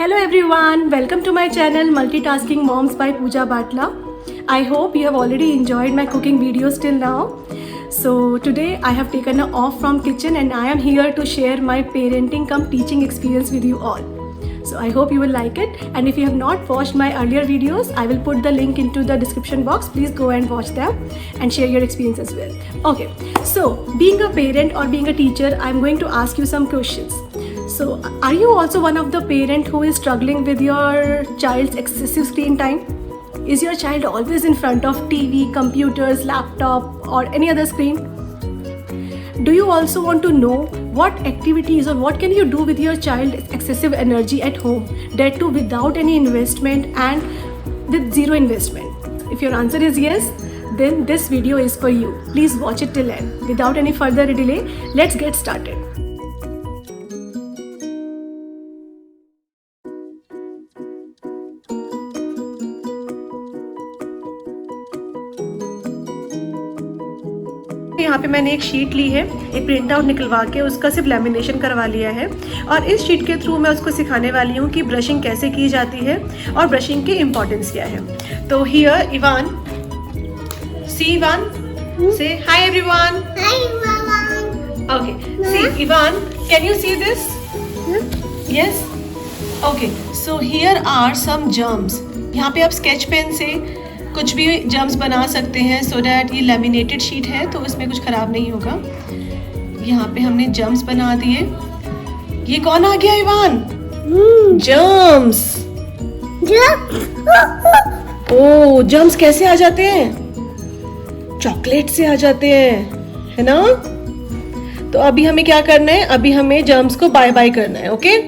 Hello everyone, welcome to my channel Multitasking Moms by Pooja Batla. I hope you have already enjoyed my cooking videos till now. So today I have taken a off from kitchen and I am here to share my parenting cum teaching experience with you all. So I hope you will like it, and if you have not watched my earlier videos, I will put the link into the description box. Please go and watch them and share your experience as well. Okay, so being a parent or being a teacher, I'm going to ask you some questions. So are you also one of the parent who is struggling with your child's excessive screen time? Is your child always in front of TV, computers, laptop or any other screen? Do you also want to know what activities or what can you do with your child's excessive energy at home, that too without any investment and with zero investment? If your answer is yes, then this video is for you. Please watch it till end. Without any further delay, let's get started. यहाँ पे मैंने एक sheet ली है, एक print out निकलवा के उसका सिर्फ लेमिनेशन करवा लिया है, और इस शीट के थ्रू मैं उसको सिखाने वाली हूँ कि ब्रशिंग कैसे की जाती है और ब्रशिंग की इम्पोर्टेंस क्या है. तो here Ivan, see Ivan, say hi everyone. Hi, Mama. Okay, see Ivan, can you see this? Yes. Okay, so here are some germs. यहाँ पे आप स्केच पेन से कुछ भी जर्म्स बना सकते हैं सो डैट ये लेमिनेटेड शीट है तो इसमें कुछ ख़राब नहीं होगा. यहाँ पे हमने जर्म्स बना दिए. ये कौन आ गया इवान? जर्म्स. ओह, जर्म्स कैसे आ जाते हैं? चॉकलेट से आ जाते हैं, है ना? तो अभी हमें क्या करना है? अभी हमें जर्म्स को बाय बाय करना है. ओके,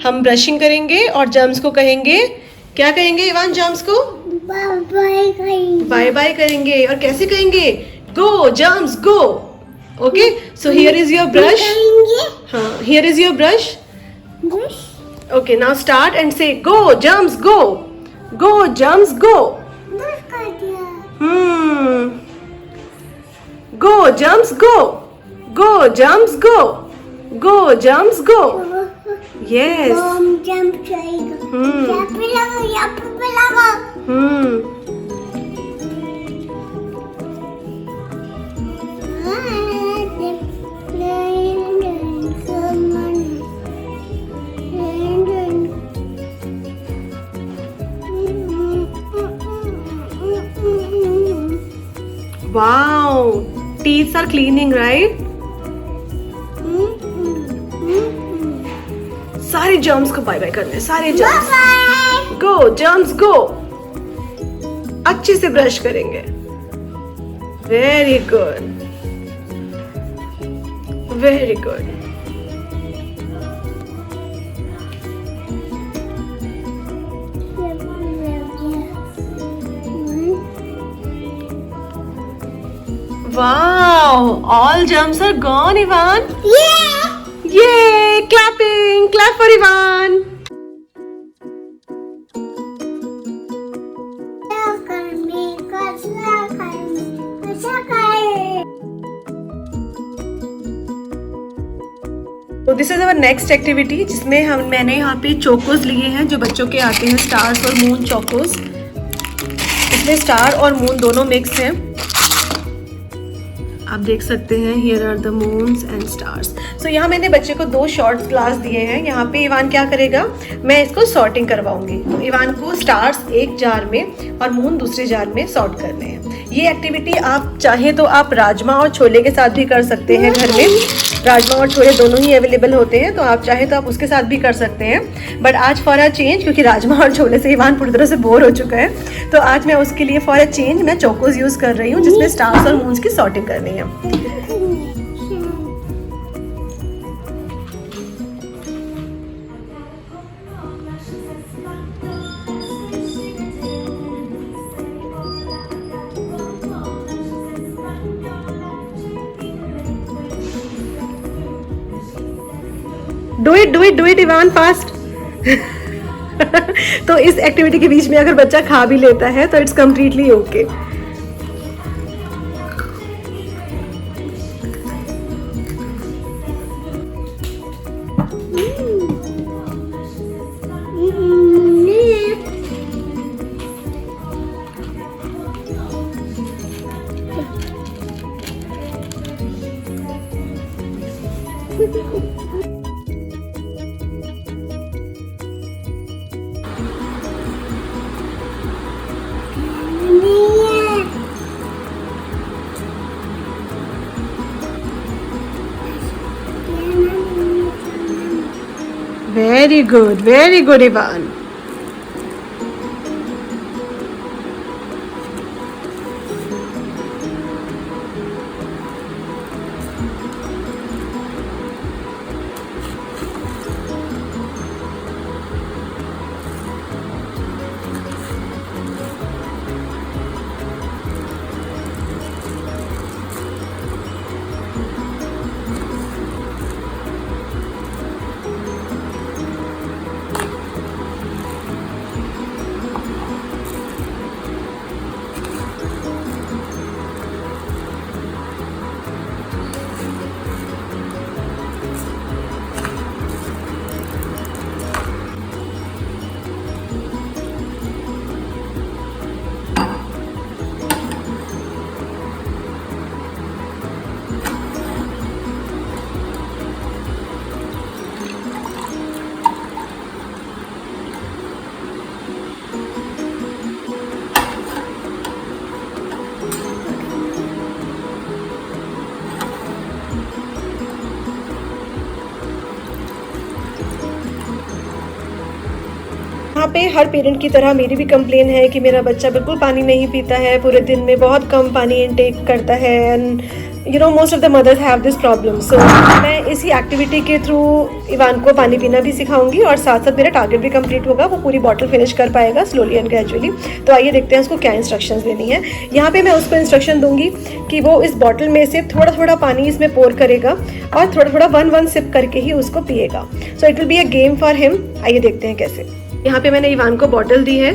हम ब्रशिंग करेंगे और जर्म्स को कहेंगे, क्या कहेंगे इवान? जर्म्स को बाय बाय करेंगे. और कैसे कहेंगे? Go germs go. Okay, so here is your brush. हाँ, here is your brush. Okay, now start and से go germs go. Go germs go. Go germs go. Go germs go. Go germs go. Yes. Wow, teeth are cleaning, right? सारे germs को bye bye करने हैं, सारे germs. गो germs गो. अच्छे से brush करेंगे. Very good, very good. Wow, all germs are gone, Ivan. Yeah. Yay! Clapping, clap for Ivan. तो this is our next activity, जिसमें मैंने यहाँ पे चोकोस लिए हैं जो बच्चों के आते हैं, स्टार्स और मून चोकोस. इसमें स्टार और मून दोनों मिक्स हैं. आप देख सकते हैं, here are the moons and stars. So यहाँ मैंने बच्चे को 2 शॉर्ट ग्लास दिए हैं. यहाँ पे इवान क्या करेगा? मैं इसको सॉर्टिंग करवाऊंगी. तो इवान को स्टार्स एक जार में और मून दूसरे जार में सॉर्ट करने हैं. ये एक्टिविटी आप चाहे तो आप राजमा और छोले के साथ भी कर सकते हैं. घर में राजमा और छोले दोनों ही अवेलेबल होते हैं, तो आप चाहे तो आप उसके साथ भी कर सकते हैं. बट आज फॉर अ चेंज, क्योंकि राजमा और छोले से इवान पूरी तरह से बोर हो चुका है, तो आज मैं उसके लिए फॉर अ चेंज मैं चोकोस यूज़ कर रही हूँ, जिसमें स्टार्स और मून्स की सॉर्टिंग करनी है. Do it Ivan, fast. तो इस एक्टिविटी के बीच में अगर बच्चा खा भी लेता है तो it's completely okay. Very good, Ivan. यहाँ पे हर पेरेंट की तरह मेरी भी कंप्लेन है कि मेरा बच्चा बिल्कुल पानी नहीं पीता है, पूरे दिन में बहुत कम पानी इनटेक करता है and you know most of the mothers have this problem. So मैं इसी एक्टिविटी के थ्रू इवान को पानी पीना भी सिखाऊंगी और साथ साथ मेरा टारगेट भी कंप्लीट होगा, वो पूरी बॉटल फिनिश कर पाएगा स्लोली एंड ग्रेजुअली। तो आइए देखते हैं उसको क्या इंस्ट्रक्शंस देनी है। यहाँ पे मैं उसको इंस्ट्रक्शन दूंगी कि वो इस बॉटल में से थोड़ा थोड़ा पानी इसमें पोर करेगा और थोड़ा थोड़ा 1 सिप करके ही उसको पिएगा। So it will be a game for him. आइए देखते हैं कैसे। यहाँ पे मैंने इवान को बॉटल दी है,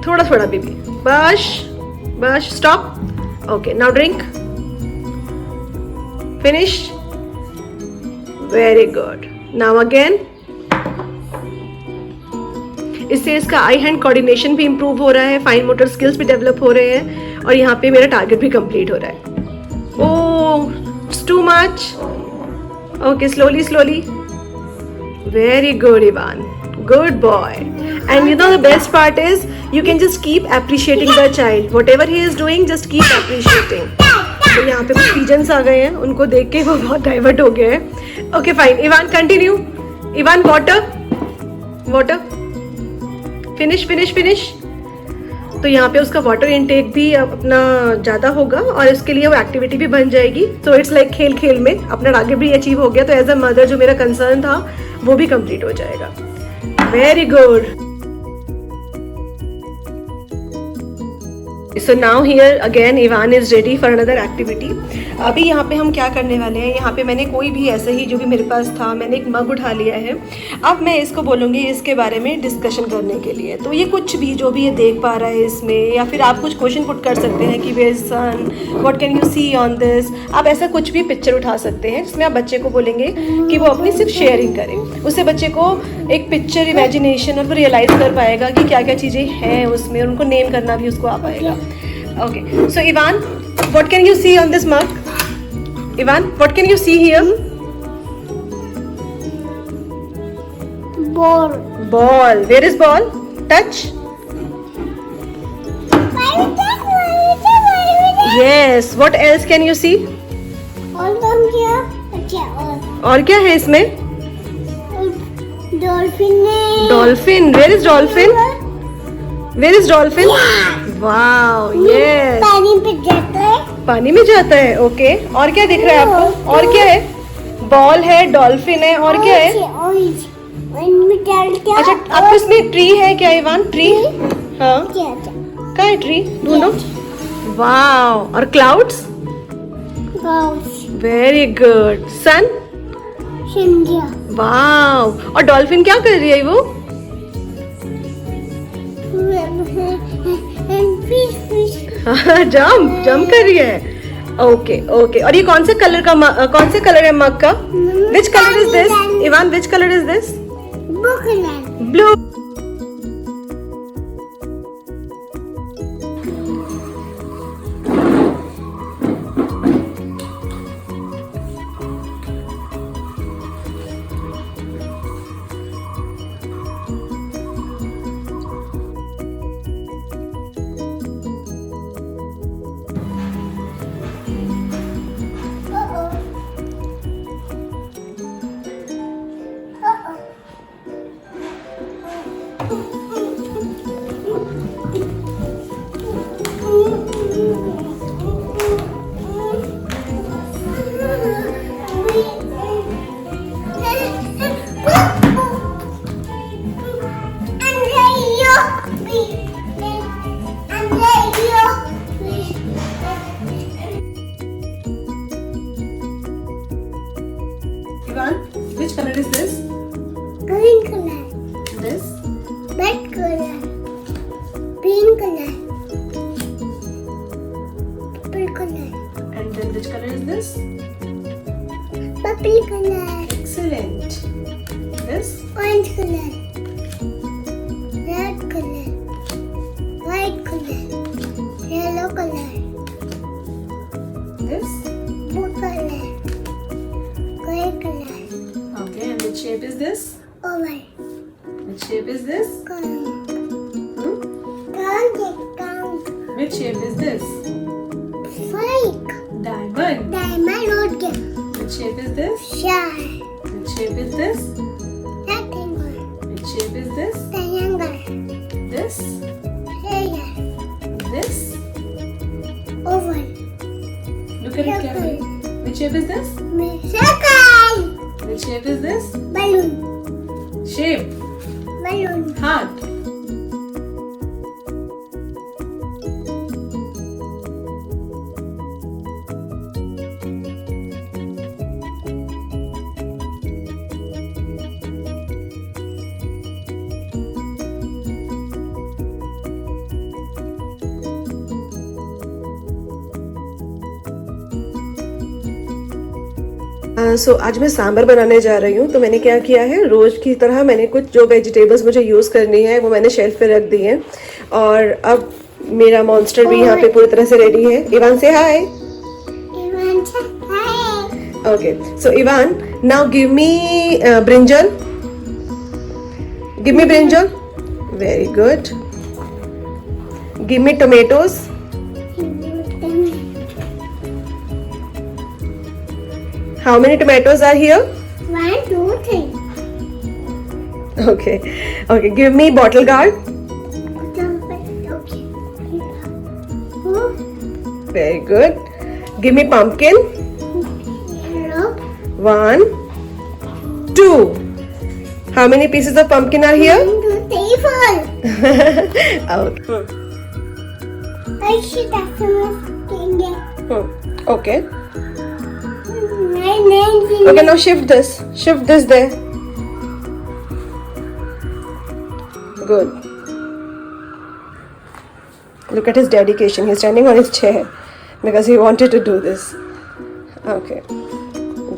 थोड़ा थोड़ा बेबी, बस बस, stop. Okay, now drink, finish, very good. Now again. इससे इसका आई हैंड कोऑर्डिनेशन भी इंप्रूव हो रहा है, फाइन मोटर स्किल्स भी डेवलप हो रहे हैं और यहाँ पे मेरा टारगेट भी कंप्लीट हो रहा है। Oh, it's too much. Okay, slowly slowly. Very good, Ivan. Good boy. And you know the best part is you can just keep appreciating the child. Whatever he is doing, just keep appreciating. तो यहाँ पे कुछ pigeons आ गए हैं, उनको देख के वो बहुत डाइवर्ट हो गए हैं। Okay, fine. Ivan, continue. Ivan, water. Water. Finish, finish, finish. तो यहाँ पे उसका वाटर इनटेक भी अपना ज़्यादा होगा और इसके लिए वो एक्टिविटी भी बन जाएगी। तो इट्स लाइक खेल खेल में अपना टारगेट भी अचीव हो गया। तो एज अ मदर जो मेरा कंसर्न था वो भी कंप्लीट हो जाएगा। Very good. So now here again Ivan is ready for another activity. अभी यहाँ पे हम क्या करने वाले हैं, यहाँ पे मैंने कोई भी ऐसे ही जो भी मेरे पास था, मैंने एक मग उठा लिया है। अब मैं इसको बोलूँगी इसके बारे में डिस्कशन करने के लिए। तो ये कुछ भी जो भी ये देख पा रहा है इसमें, या फिर आप कुछ क्वेश्चन पुट कर सकते हैं कि वे sun what can you see on this. आप ऐसा कुछ भी पिक्चर उठा सकते हैं जिसमें आप बच्चे को बोलेंगे कि वो अपनी सिर्फ शेयरिंग करें। उससे बच्चे को एक पिक्चर इमेजिनेशन और वो रियलाइज़ कर पाएगा कि क्या क्या चीज़ें हैं उसमें, और उनको नेम करना भी उसको आ पाएगा। Okay, so Ivan, what can you see on this mug? Ivan, what can you see here? Ball. Ball. Where is ball? Touch. Yes. What else can you see? और क्या है इसमें? Dolphin. Dolphin. Where is dolphin? Where is dolphin? Wow, yes. पानी पे जाता है। पानी में जाता है। ओके, और क्या दिख रहा है आपको? और क्या है? बॉल है, डॉल्फिन है, और क्या है? अच्छा, आपको इसमें ट्री है क्या इवान? ट्री? हाँ, कहाँ है ट्री? ढूंढो। वाओ, और clouds? Very good. Sun? Wow, और डॉल्फिन क्या कर रही है वो? जंप कर रही है। ओके ओके, और ये कौन से कलर है मग का? Which colour is this Ivan? Which colour is this? Blue. Ivan, which color is this? Green color, This? red color, pink color, purple color, And then which color is this? purple color, Excellent. This? orange color, red color, white color, yellow color, This? blue color, gray color, Okay, and which shape is this? oval, Which shape is this? count, Hmm? count, Which shape is this? flake, Diamond. diamond road, Which shape is this? star, Which shape is this? rectangle, Which shape is this? triangle, This? square, This? oval, Look at it carefully. Which shape is this? circle, Which shape is this? balloon, Shape. balloon, Heart. सो आज मैं सांभर बनाने जा रही हूँ। तो मैंने क्या किया है, रोज की तरह मैंने कुछ जो वेजिटेबल्स मुझे यूज़ करनी है वो मैंने शेल्फ पे रख दी है। और अब मेरा मॉन्स्टर भी यहाँ पे पूरी तरह से रेडी है। Ivan say hi. Ivan say hi. Okay, so Ivan now give me brinjal, give me brinjal, very good. Give me tomatoes, how many tomatoes are here? 1, 2, 3. Okay, okay, give me bottle gourd. Okay. Oh, Very good. Give me pumpkin. yellow. 1, 2. How many pieces of pumpkin are here? 1, 2, 3, 4. Okay. I should have some Okay. 9, 9, Okay, now shift this. Shift this there. Good. Look at his dedication. He's standing on his chair because he wanted to do this. Okay.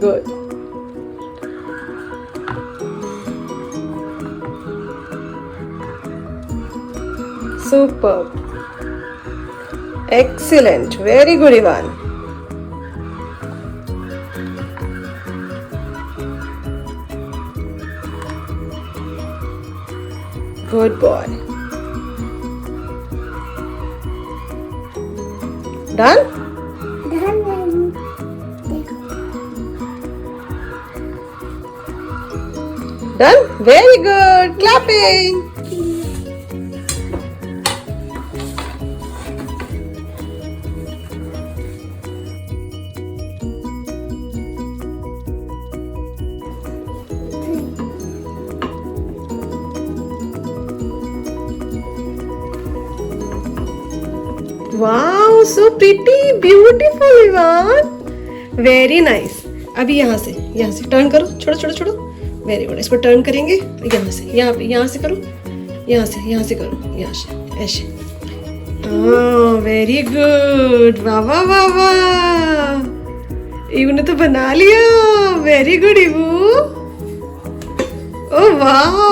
Good. Superb. Excellent. Very good, Ivan. Good boy. Done? Done? Very good. Clapping. Wow, so pretty, beautiful, Ivan. Very nice. अभी यहाँ से turn करो, छोड़ो। Very good. इसको turn करेंगे यहाँ से, यहाँ से करो, यहाँ से करो, यहाँ से ऐसे। हाँ, वेरी गुड। वाह। इवू ने तो बना लिया। Very good इवू। ओह वाह।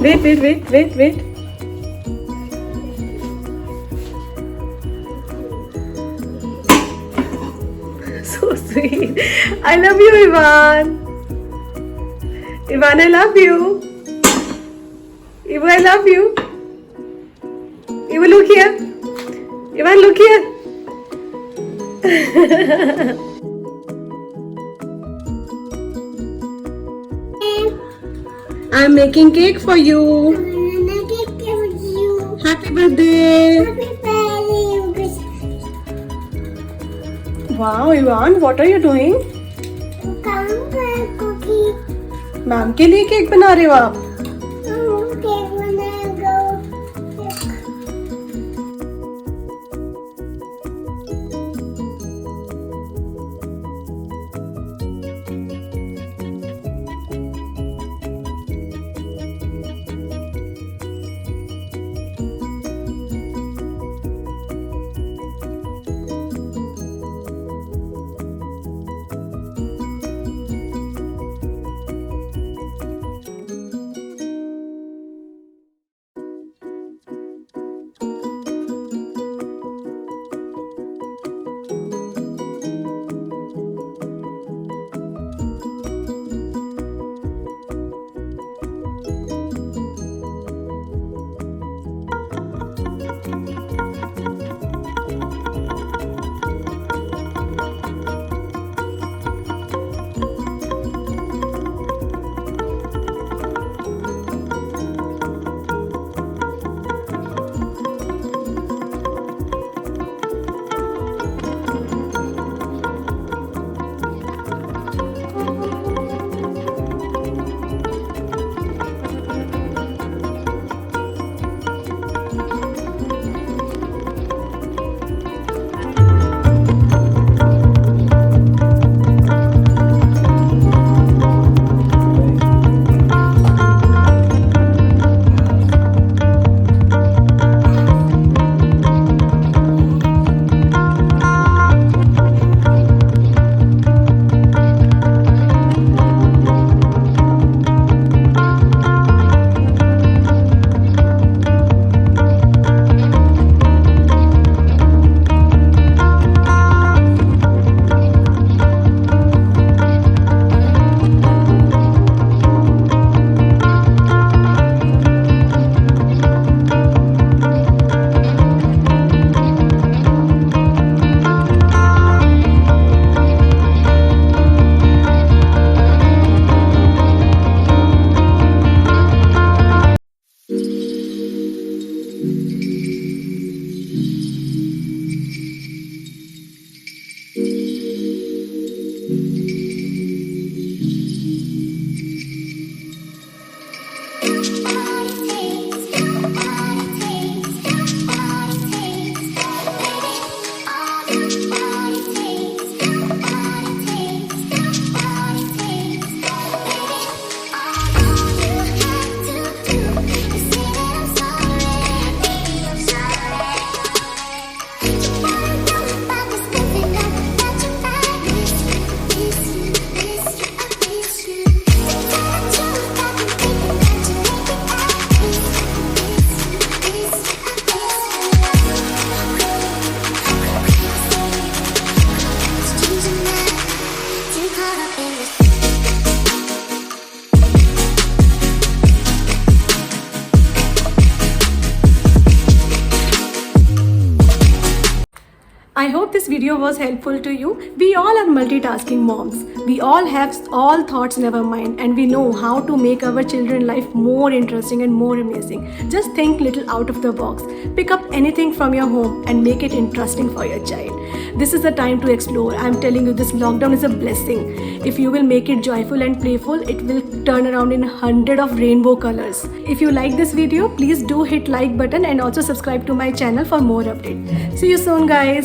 Wait. So sweet. I love you, Ivan. Ivan, I love you. Ivan, I love you. Ivan, look here. Ivan, look here. I'm making cake for you. Happy birthday. Wow, Ivan, what are you doing? Ma'am के लिए cake बना रहे हो आप? I hope this video was helpful to you. We all are multitasking moms. We all have all thoughts in our mind and we know how to make our children's life more interesting and more amazing. Just think little out of the box. Pick up anything from your home and make it interesting for your child. This is the time to explore. I'm telling you, this lockdown is a blessing. If you will make it joyful and playful, it will turn around in 100 of rainbow colors. If you like this video, please do hit like button and also subscribe to my channel for more updates. See you soon, guys.